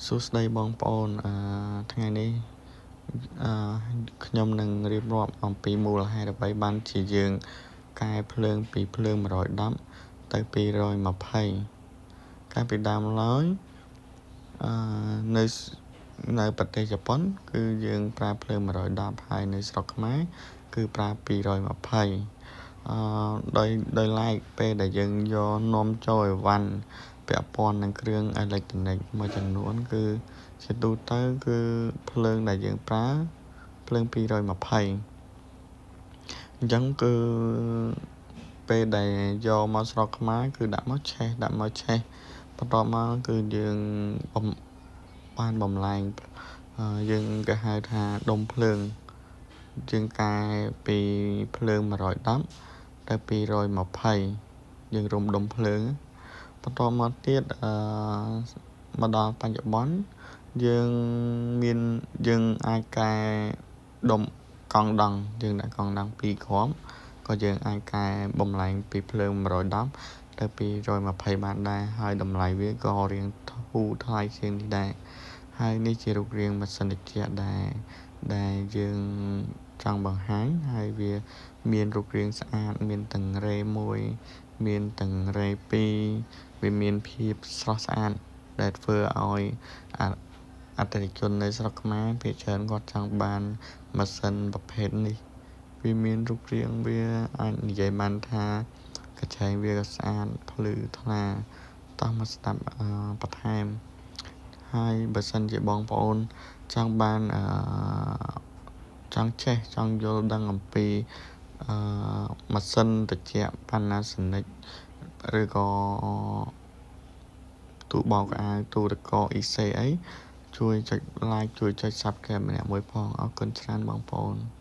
សួស្តីបងប្អូនថ្ងៃនេះខ្ញុំនឹងរៀបរាប់អំពីមូលហេតុអ្វីបានជាយើងកែភ្លើងពីភ្លើង110ទៅ220កាលពីដើមឡើយនៅប្រទេសជប៉ុនគឺយើងប្រើភ្លើង110ហើយនៅស្រុកខ្មែរគឺប្រើ220ដោយឡែកពេលដែលយើងយកនាំចូលអីវ៉ាន់ពាក់ព័ន្ធនឹងគ្រឿងអេឡិចត្រូនិកមួយចំនួនគឺជាទូទៅគឺភ្លើងដែលយើងប្រើភ្លើង220អញ្ចឹងគឺពេលដែលយកមកស្រុកខ្មែរគឺដាក់មកឆេះបន្ទាប់មកគឺយើងបានបំលែងយើងគេហៅថាដុំភ្លើងយើងកែពីភ្លើង110ទៅ220យើងរុំដុំភ្លើងបន្ទាប់មកទៀតមកដល់បច្ចុប្បន្នយើងអាចកែដុំកង់ដង់យើងដាក់កង់ដង់2គ្រាប់ក៏យើងអាចកែបំលែងពីភ្លើង110ទៅ220បានដែរហើយតម្លៃវាក៏រៀងធូរថ្លៃជាងនេះដែរហើយនេះជារូបរាងម៉ាស៊ីនត្រជាក់ដែលយើងចង់បង្ហាញហើយវាមានរូបរាងស្អាតមានទាំងរ៉េ1មានទាំងរ៉េ2វាមានភាពស្រស់ស្អាតដែលធ្វើឲ្យអតិថិជននៅស្រុកខ្មែរភាគច្រើនគាត់ចង់បានម៉ាស៊ីនប្រភេទនេះវាមានរូបរាងវាអាចនិយាយបានថាកញ្ឆែងវាក៏ស្អាតភ្លឺថ្លាតោះមកស្ដាប់បន្ថែមហើយបើសិនជាបងប្អូនចង់បានចង់យល់ដឹងអំពីម៉ាស៊ីនត្រជាក់ Panasonic ឬក៏ទូបោកអាវទូរកក EC អីជួយចុច like ជួយចុច Subscribe ម្នាក់មួយផងអរគុណច្រើនបងប្អូន